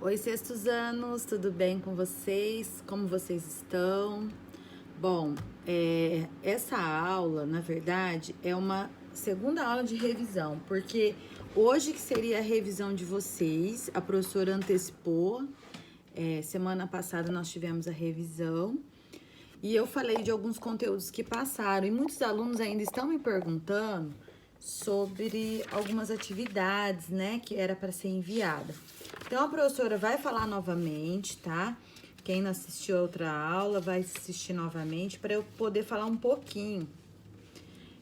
Oi, sextos anos, tudo bem com vocês? Como vocês estão? Bom, essa aula, na verdade, é uma segunda aula de revisão, porque hoje que seria a revisão de vocês, a professora antecipou, semana passada nós tivemos a revisão, e eu falei de alguns conteúdos que passaram, e muitos alunos ainda estão me perguntando sobre algumas atividades, né, que era para ser enviada. Então, a professora vai falar novamente, tá? Quem não assistiu a outra aula vai assistir novamente para eu poder falar um pouquinho.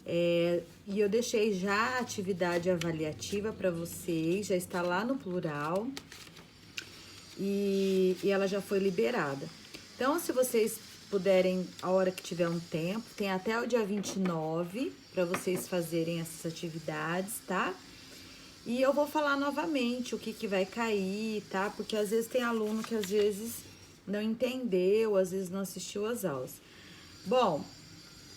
E eu deixei já a atividade avaliativa para vocês, já está lá no plural e ela já foi liberada. Então, se vocês puderem, a hora que tiver um tempo, tem até o dia 29 para vocês fazerem essas atividades, tá? E eu vou falar novamente o que vai cair, tá? Porque às vezes tem aluno que às vezes não entendeu, às vezes não assistiu às aulas. Bom,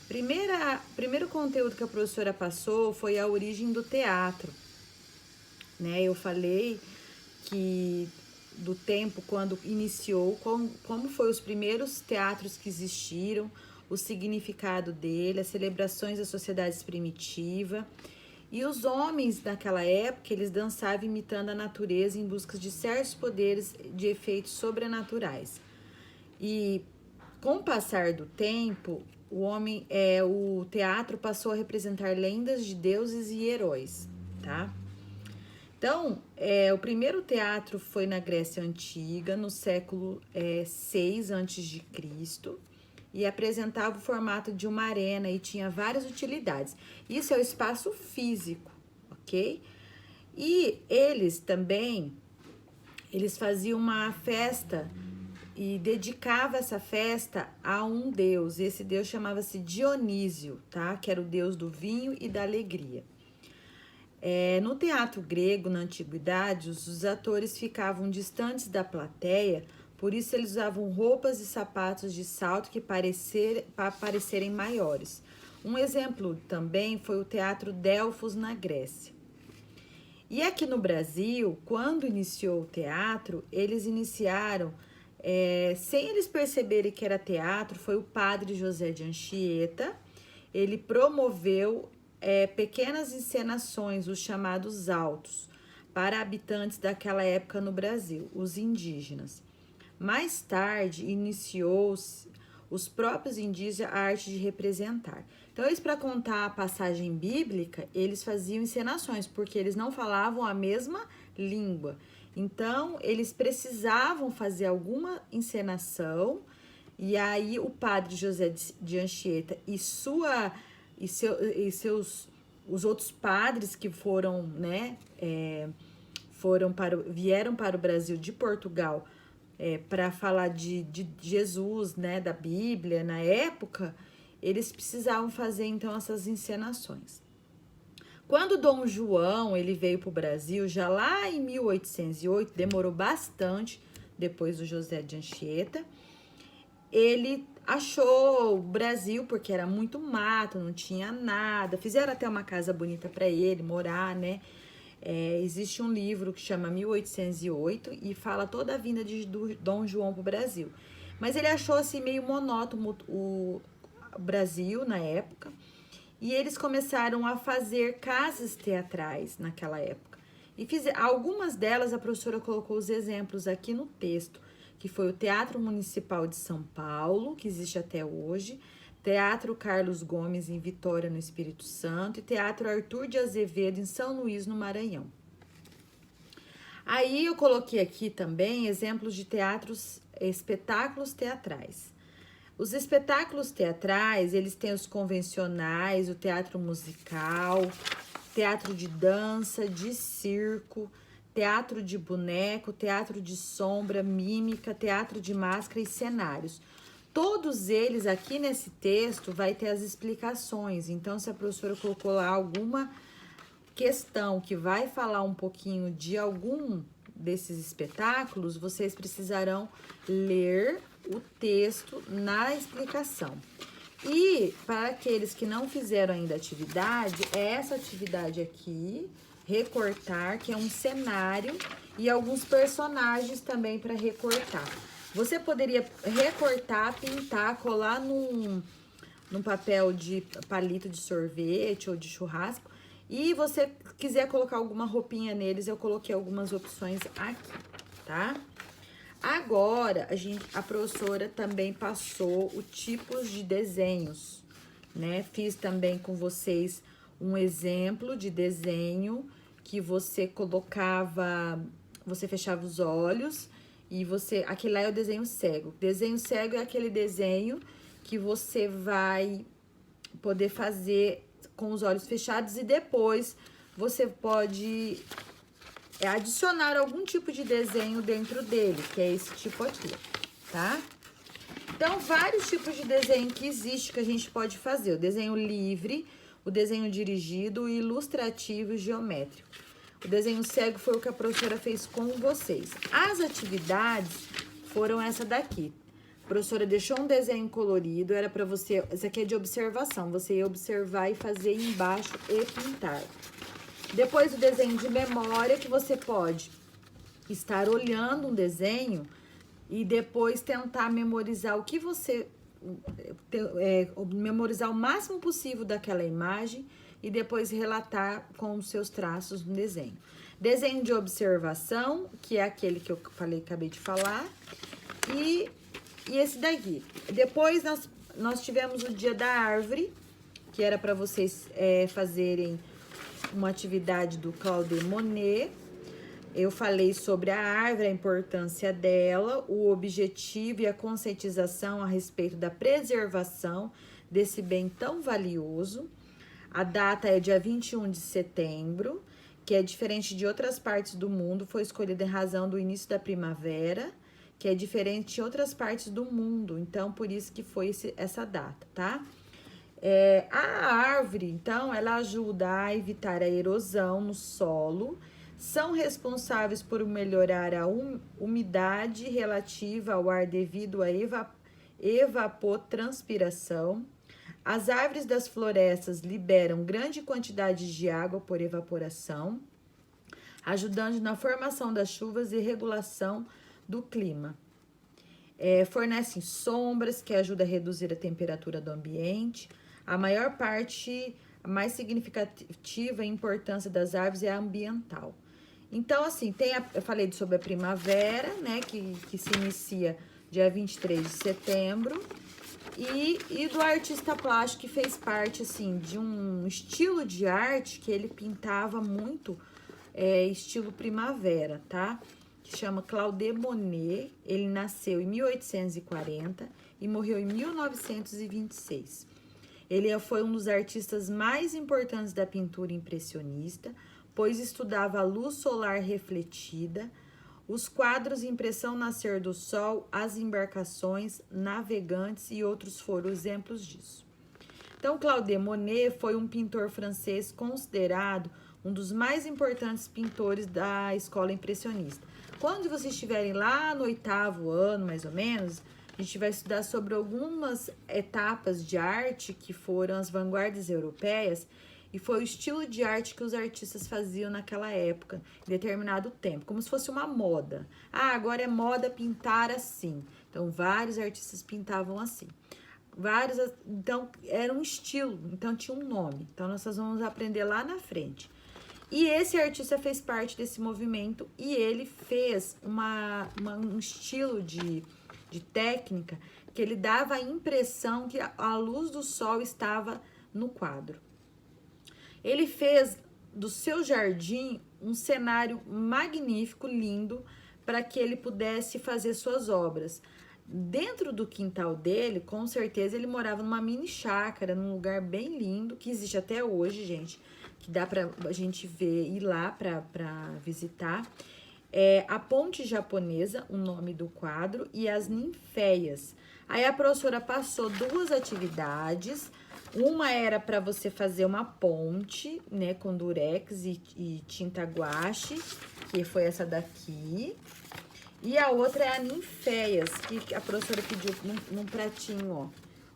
primeiro conteúdo que a professora passou foi a origem do teatro, né? Eu falei que do tempo quando iniciou, como foi os primeiros teatros que existiram, o significado dele, as celebrações das sociedades primitivas. E os homens naquela época, eles dançavam imitando a natureza em busca de certos poderes de efeitos sobrenaturais. E com o passar do tempo, o teatro passou a representar lendas de deuses e heróis, tá? Então, o primeiro teatro foi na Grécia Antiga, no século 6 a.C., e apresentava o formato de uma arena e tinha várias utilidades. Isso é o espaço físico, ok? E eles faziam uma festa e dedicava essa festa a um deus. Esse deus chamava-se Dionísio, tá? Que era o deus do vinho e da alegria. No teatro grego, na antiguidade, os atores ficavam distantes da plateia, por isso eles usavam roupas e sapatos de salto para parecerem maiores. Um exemplo também foi o Teatro Delfos, na Grécia. E aqui no Brasil, quando iniciou o teatro, eles iniciaram, sem eles perceberem que era teatro, foi o padre José de Anchieta. Ele promoveu pequenas encenações, os chamados autos, para habitantes daquela época no Brasil, os indígenas. Mais tarde, iniciou-se os próprios indígenas a arte de representar. Então, eles, para contar a passagem bíblica, eles faziam encenações, porque eles não falavam a mesma língua. Então, eles precisavam fazer alguma encenação, e aí o padre José de Anchieta os outros padres que foram, né, vieram para o Brasil de Portugal para falar de Jesus, né, da Bíblia, na época, eles precisavam fazer, então, essas encenações. Quando Dom João ele veio para o Brasil, já lá em 1808, demorou bastante, depois do José de Anchieta, ele achou o Brasil, porque era muito mato, não tinha nada, fizeram até uma casa bonita para ele morar, né? Existe um livro que chama 1808 e fala toda a vinda de Dom João para o Brasil. Mas ele achou assim meio monótono o Brasil na época e eles começaram a fazer casas teatrais naquela época. E algumas delas a professora colocou os exemplos aqui no texto, que foi o Teatro Municipal de São Paulo, que existe até hoje, Teatro Carlos Gomes em Vitória, no Espírito Santo, e Teatro Arthur de Azevedo em São Luís, no Maranhão. Aí eu coloquei aqui também exemplos de espetáculos teatrais. Os espetáculos teatrais, eles têm os convencionais, o teatro musical, teatro de dança, de circo, teatro de boneco, teatro de sombra, mímica, teatro de máscara e cenários. Todos eles aqui nesse texto vai ter as explicações. Então, se a professora colocou lá alguma questão que vai falar um pouquinho de algum desses espetáculos, vocês precisarão ler o texto na explicação. E para aqueles que não fizeram ainda atividade, essa atividade aqui recortar, que é um cenário, e alguns personagens também para recortar. Você poderia recortar, pintar, colar num papel de palito de sorvete ou de churrasco. E você quiser colocar alguma roupinha neles, eu coloquei algumas opções aqui, tá? Agora, a professora também passou os tipos de desenhos, né? Fiz também com vocês um exemplo de desenho que você colocava, você fechava os olhos e aquele lá é o desenho cego. Desenho cego é aquele desenho que você vai poder fazer com os olhos fechados e depois você pode adicionar algum tipo de desenho dentro dele, que é esse tipo aqui, tá? Então, vários tipos de desenho que existe que a gente pode fazer. O desenho livre, o desenho dirigido, o ilustrativo e geométrico. O desenho cego foi o que a professora fez com vocês. As atividades foram essa daqui. A professora deixou um desenho colorido, era para você... Esse aqui é de observação, você ia observar e fazer embaixo e pintar. Depois o desenho de memória, que você pode estar olhando um desenho e depois tentar memorizar o que você... memorizar o máximo possível daquela imagem e depois relatar com os seus traços no desenho. Desenho de observação, que é aquele que eu acabei de falar, e esse daqui. Depois nós tivemos o dia da árvore, que era para vocês fazerem uma atividade do Claude Monet. Eu falei sobre a árvore, a importância dela, o objetivo e a conscientização a respeito da preservação desse bem tão valioso. A data é dia 21 de setembro, que é diferente de outras partes do mundo, foi escolhida em razão do início da primavera, que é diferente de outras partes do mundo, então por isso que foi essa data, tá? A árvore, então, ela ajuda a evitar a erosão no solo, são responsáveis por melhorar a umidade relativa ao ar devido à evapotranspiração. As árvores das florestas liberam grande quantidade de água por evaporação, ajudando na formação das chuvas e regulação do clima. Fornecem sombras, que ajudam a reduzir a temperatura do ambiente. A mais significativa importância das árvores é a ambiental. Então, assim, eu falei sobre a primavera, né, que se inicia dia 23 de setembro, e do artista plástico, que fez parte, assim, de um estilo de arte que ele pintava muito, estilo primavera, tá? Que chama Claude Monet. Ele nasceu em 1840 e morreu em 1926. Ele foi um dos artistas mais importantes da pintura impressionista, pois estudava a luz solar refletida, os quadros Impressão Nascer do Sol, as embarcações, navegantes e outros foram exemplos disso. Então, Claude Monet foi um pintor francês considerado um dos mais importantes pintores da escola impressionista. Quando vocês estiverem lá no 8º ano, mais ou menos, a gente vai estudar sobre algumas etapas de arte que foram as vanguardas europeias e foi o estilo de arte que os artistas faziam naquela época, em determinado tempo, como se fosse uma moda. Agora é moda pintar assim. Então, vários artistas pintavam assim. Então, era um estilo, então tinha um nome. Então, nós vamos aprender lá na frente. E esse artista fez parte desse movimento e ele fez um estilo de técnica que ele dava a impressão que a luz do sol estava no quadro. Ele fez do seu jardim um cenário magnífico, lindo, para que ele pudesse fazer suas obras. Dentro do quintal dele, com certeza, ele morava numa mini chácara, num lugar bem lindo, que existe até hoje, gente, que dá pra gente ver, ir lá pra visitar. A Ponte Japonesa, o nome do quadro, e as Ninféias. Aí a professora passou 2 atividades. Uma era para você fazer uma ponte, né, com durex e tinta guache, que foi essa daqui. E a outra é a Ninféias, que a professora pediu num pratinho, ó,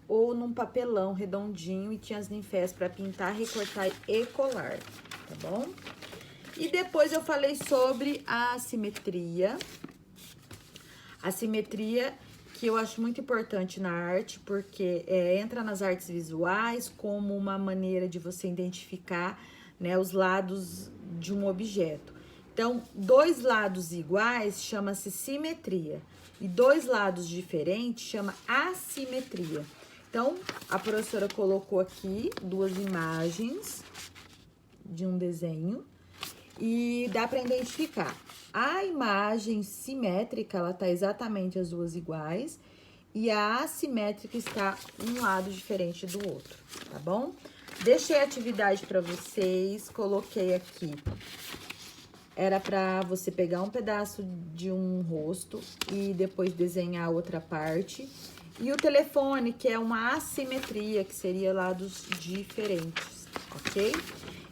ou num papelão redondinho, e tinha as ninféias para pintar, recortar e colar, tá bom? E depois eu falei sobre a assimetria. A simetria, que eu acho muito importante na arte, porque entra nas artes visuais como uma maneira de você identificar, né, os lados de um objeto. Então, dois lados iguais chama-se simetria e dois lados diferentes chama assimetria. Então, a professora colocou aqui duas imagens de um desenho e dá para identificar. A imagem simétrica, ela tá exatamente as duas iguais e a assimétrica está um lado diferente do outro, tá bom? Deixei a atividade para vocês, coloquei aqui. Era para você pegar um pedaço de um rosto e depois desenhar outra parte. E o telefone, que é uma assimetria, que seria lados diferentes, ok?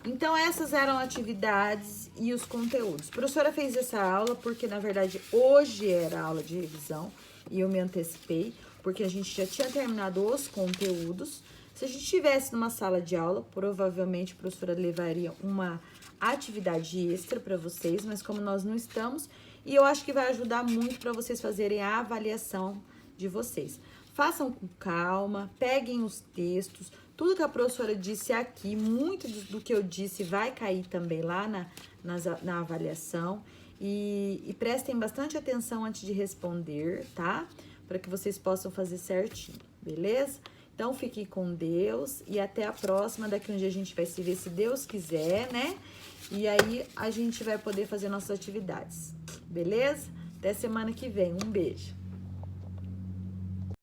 Então, essas eram atividades e os conteúdos. A professora fez essa aula porque, na verdade, hoje era aula de revisão e eu me antecipei, porque a gente já tinha terminado os conteúdos. Se a gente estivesse numa sala de aula, provavelmente a professora levaria uma atividade extra para vocês, mas como nós não estamos, e eu acho que vai ajudar muito para vocês fazerem a avaliação de vocês. Façam com calma, peguem os textos, tudo que a professora disse aqui, muito do que eu disse vai cair também lá na avaliação. E prestem bastante atenção antes de responder, tá? Para que vocês possam fazer certinho, beleza? Então, fiquem com Deus e até a próxima. Daqui um dia a gente vai se ver, se Deus quiser, né? E aí, a gente vai poder fazer nossas atividades, beleza? Até semana que vem. Um beijo.